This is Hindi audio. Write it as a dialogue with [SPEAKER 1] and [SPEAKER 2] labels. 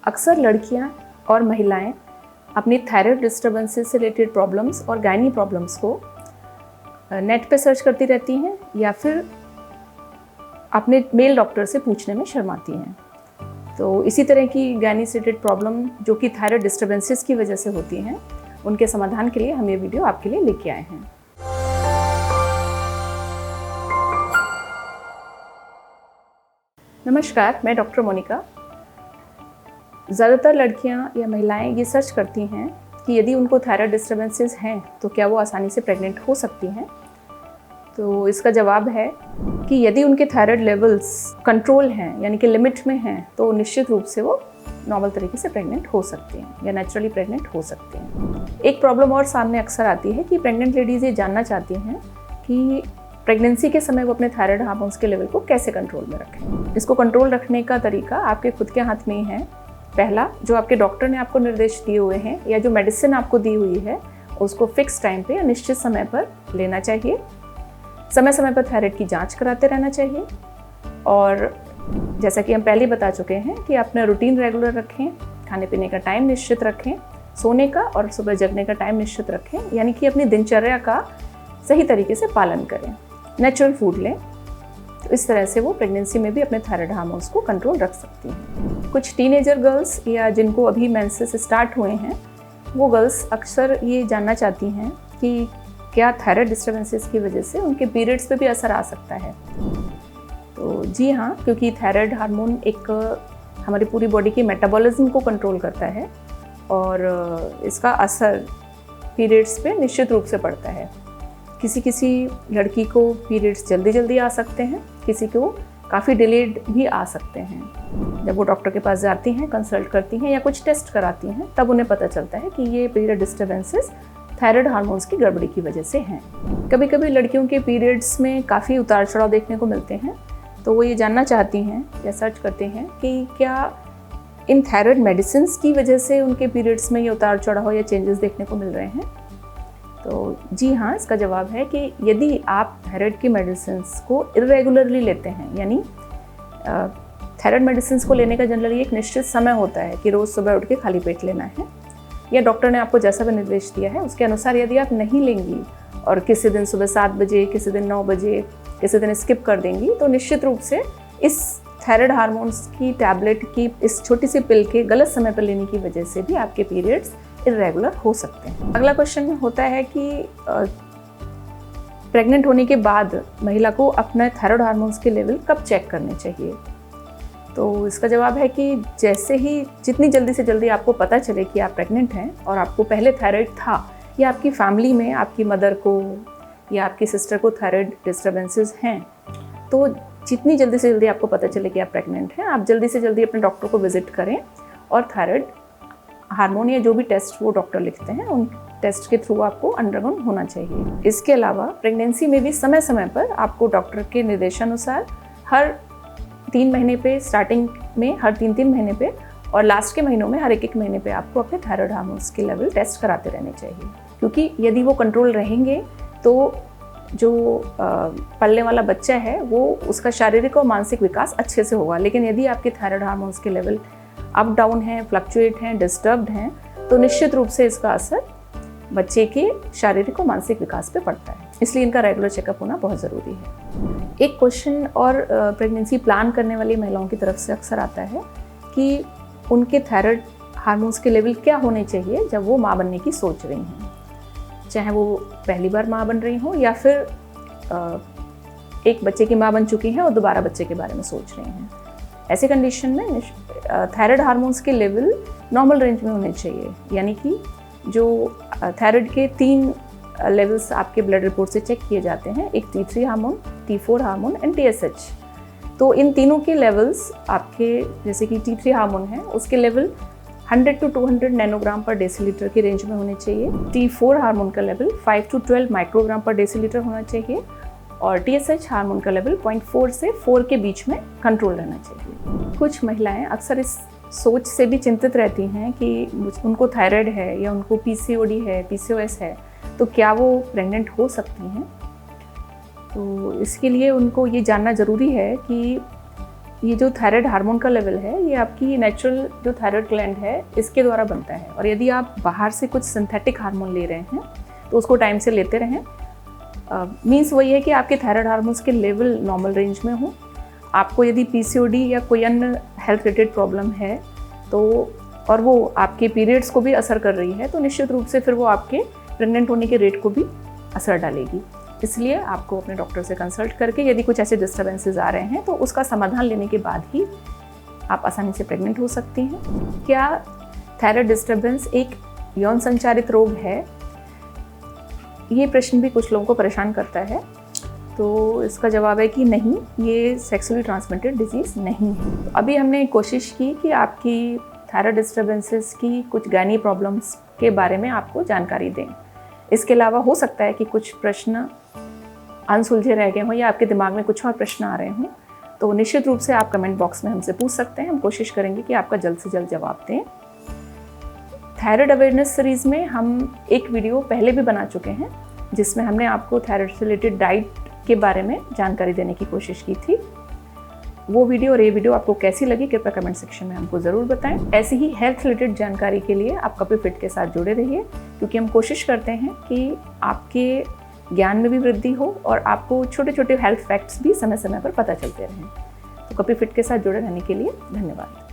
[SPEAKER 1] अक्सर लड़कियां और महिलाएं अपनी थायराइड डिस्टर्बेंसेस से रिलेटेड प्रॉब्लम्स और गायनी प्रॉब्लम्स को नेट पे सर्च करती रहती हैं या फिर अपने मेल डॉक्टर से पूछने में शर्माती हैं। तो इसी तरह की गायनी से रिलेटेड प्रॉब्लम जो कि थायराइड डिस्टर्बेंसेस की वजह से होती हैं, उनके समाधान के लिए हम ये वीडियो आपके लिए लेके आए हैं। नमस्कार, मैं डॉक्टर मोनिका। ज़्यादातर लड़कियां या महिलाएं ये सर्च करती हैं कि यदि उनको थायराइड डिस्टर्बेंसेस हैं तो क्या वो आसानी से प्रेग्नेंट हो सकती हैं। तो इसका जवाब है कि यदि उनके थायराइड लेवल्स कंट्रोल हैं, यानी कि लिमिट में हैं, तो निश्चित रूप से वो नॉर्मल तरीके से प्रेग्नेंट हो सकती हैं या नेचुरली प्रेग्नेंट हो सकती हैं। एक प्रॉब्लम और सामने अक्सर आती है कि प्रेग्नेंट लेडीज़ ये जानना चाहती हैं कि प्रेगनेंसी के समय वो अपने थायराइड हार्मोन्स के लेवल को कैसे कंट्रोल में रखें। इसको कंट्रोल रखने का तरीका आपके खुद के हाथ में ही है। पहला, जो आपके डॉक्टर ने आपको निर्देश दिए हुए हैं या जो मेडिसिन आपको दी हुई है, उसको फिक्स टाइम पे या निश्चित समय पर लेना चाहिए। समय समय पर थायराइड की जांच कराते रहना चाहिए और जैसा कि हम पहले बता चुके हैं कि अपना रूटीन रेगुलर रखें, खाने पीने का टाइम निश्चित रखें, सोने का और सुबह जगने का टाइम निश्चित रखें, यानी कि अपनी दिनचर्या का सही तरीके से पालन करें। नेचुरल फूड लें, तो इस तरह से वो प्रेगनेंसी में भी अपने थायराइड हार्मोन्स को कंट्रोल रख सकती हैं। कुछ टीनेजर गर्ल्स या जिनको अभी मेंसेस स्टार्ट हुए हैं, वो गर्ल्स अक्सर ये जानना चाहती हैं कि क्या थायराइड डिस्टर्बेंसेस की वजह से उनके पीरियड्स पे भी असर आ सकता है। तो जी हाँ, क्योंकि थायराइड हार्मोन एक हमारी पूरी बॉडी की मेटाबॉलिज्म को कंट्रोल करता है और इसका असर पीरियड्स पे निश्चित रूप से पड़ता है। किसी लड़की को पीरियड्स जल्दी आ सकते हैं, किसी को काफ़ी डिलेड भी आ सकते हैं। जब वो डॉक्टर के पास जाती हैं, कंसल्ट करती हैं या कुछ टेस्ट कराती हैं, तब उन्हें पता चलता है कि ये पीरियड डिस्टर्बेंसेस थायराइड हार्मोन्स की गड़बड़ी की वजह से हैं। कभी कभी लड़कियों के पीरियड्स में काफ़ी उतार चढ़ाव देखने को मिलते हैं, तो वो ये जानना चाहती हैं या सर्च करते हैं कि क्या इन थायराइड मेडिसिन की वजह से उनके पीरियड्स में ये उतार चढ़ाव या चेंजेस देखने को मिल रहे हैं। तो जी हाँ, इसका जवाब है कि यदि आप थायराइड की मेडिसिन को इरेगुलरली लेते हैं, यानी थायराइड मेडिसिन को लेने का जनरली एक निश्चित समय होता है कि रोज़ सुबह उठ के खाली पेट लेना है, या डॉक्टर ने आपको जैसा भी निर्देश दिया है उसके अनुसार यदि आप नहीं लेंगी और किसी दिन सुबह 7 बजे, किसी दिन 9 बजे, किसी दिन स्किप कर देंगी, तो निश्चित रूप से इस थायराइड हार्मोन्स की टैबलेट की इस छोटी सी पिल के गलत समय पर लेने की वजह से भी आपके पीरियड्स इरेगुलर हो सकते हैं। अगला क्वेश्चन होता है कि प्रेग्नेंट होने के बाद महिला को अपना थायराइड हार्मोन्स के लेवल कब चेक करने चाहिए। तो इसका जवाब है कि जैसे ही जितनी जल्दी से जल्दी आपको पता चले कि आप प्रेग्नेंट हैं और आपको पहले थायराइड था या आपकी फैमिली में आपकी मदर को या आपकी सिस्टर को थायराइड डिस्टर्बेंसेस हैं, तो जितनी जल्दी से जल्दी आपको पता चले कि आप प्रेग्नेंट हैं, आप जल्दी से जल्दी अपने डॉक्टर को विजिट करें और थायराइड हार्मोन या जो भी टेस्ट वो डॉक्टर लिखते हैं, उन टेस्ट के थ्रू आपको अंडरगोन होना चाहिए। इसके अलावा प्रेगनेंसी में भी समय समय पर आपको डॉक्टर के निर्देशानुसार हर 3 महीने पे, स्टार्टिंग में हर 3-3 महीने पे और लास्ट के महीनों में हर 1-1 महीने पे आपको अपने थायराइड हार्मोन्स के लेवल टेस्ट कराते रहने चाहिए, क्योंकि यदि वो कंट्रोल रहेंगे तो जो पलने वाला बच्चा है वो उसका शारीरिक और मानसिक विकास अच्छे से होगा। लेकिन यदि आपके थायराइड हार्मोन्स के लेवल अप डाउन हैं, फ्लक्चुएट हैं, डिस्टर्ब्ड हैं, तो निश्चित रूप से इसका असर बच्चे के शारीरिक और मानसिक विकास पे पड़ता है। इसलिए इनका रेगुलर चेकअप होना बहुत ज़रूरी है। एक क्वेश्चन और प्रेगनेंसी प्लान करने वाली महिलाओं की तरफ से अक्सर आता है कि उनके थायराइड हार्मोन्स के लेवल क्या होने चाहिए जब वो माँ बनने की सोच रही हैं, चाहे वो पहली बार माँ बन रही हों या फिर एक बच्चे की माँ बन चुकी हैं और दोबारा बच्चे के बारे में सोच रही हैं। ऐसे कंडीशन में थायराइड हार्मोन्स के लेवल नॉर्मल रेंज में होने चाहिए, यानी कि जो थायराइड के 3 लेवल्स आपके ब्लड रिपोर्ट से चेक किए जाते हैं, एक T3 hormone, T4 hormone and TSH। तो इन तीनों के लेवल्स आपके, जैसे कि T3 हार्मोन है, उसके लेवल 100 to 200 नैनोग्राम पर डेसीलीटर की रेंज में होने चाहिए। T4 हार्मोन का लेवल 5 to 12 माइक्रोग्राम पर डेसीलीटर होना चाहिए और TSH हार्मोन का लेवल 0.4 से 4 के बीच में कंट्रोल रहना चाहिए। कुछ महिलाएं अक्सर इस सोच से भी चिंतित रहती हैं कि उनको थायराइड है या उनको PCOD है, PCOS है, तो क्या वो प्रेग्नेंट हो सकती हैं। तो इसके लिए उनको ये जानना ज़रूरी है कि ये जो थायराइड हार्मोन का लेवल है, ये आपकी नेचुरल जो थायराइड ग्लैंड है इसके द्वारा बनता है। और यदि आप बाहर से कुछ सिंथेटिक हार्मोन ले रहे हैं तो उसको टाइम से लेते रहें। मीन्स वही है कि आपके थायराइड हार्मोन्स के लेवल नॉर्मल रेंज में हो। आपको यदि पीसीओडी या कोई अन्य हेल्थ रिलेटेड प्रॉब्लम है तो और वो आपके पीरियड्स को भी असर कर रही है, तो निश्चित रूप से फिर वो आपके प्रेग्नेंट होने के रेट को भी असर डालेगी। इसलिए आपको अपने डॉक्टर से कंसल्ट करके यदि कुछ ऐसे डिस्टर्बेंसेस आ रहे हैं तो उसका समाधान लेने के बाद ही आप आसानी से प्रेग्नेंट हो सकती हैं। क्या थायराइड डिस्टर्बेंस एक यौन संचारित रोग है? ये प्रश्न भी कुछ लोगों को परेशान करता है। तो इसका जवाब है कि नहीं, ये सेक्सुअली ट्रांसमिटेड डिजीज़ नहीं है। तो अभी हमने कोशिश की कि आपकी थायराइड डिस्टर्बेंसेस की कुछ गायनी प्रॉब्लम्स के बारे में आपको जानकारी दें। इसके अलावा हो सकता है कि कुछ प्रश्न अनसुलझे रह गए हों या आपके दिमाग में कुछ और प्रश्न आ रहे हों, तो निश्चित रूप से आप कमेंट बॉक्स में हमसे पूछ सकते हैं। हम कोशिश करेंगे कि आपका जल्द से जल्द जवाब दें। थायराइड अवेयरनेस सीरीज़ में हम एक वीडियो पहले भी बना चुके हैं जिसमें हमने आपको थायराइड से रिलेटेड डाइट के बारे में जानकारी देने की कोशिश की थी। वो वीडियो और ये वीडियो आपको कैसी लगी कृपया कमेंट सेक्शन में हमको ज़रूर बताएं। ऐसी ही हेल्थ रिलेटेड जानकारी के लिए आप कपि फिट के साथ जुड़े रहिए, क्योंकि हम कोशिश करते हैं कि आपके ज्ञान में भी वृद्धि हो और आपको छोटे छोटे हेल्थ फैक्ट्स भी समय समय पर पता चलते रहें। तो कपि फिट के साथ जुड़े रहने के लिए धन्यवाद।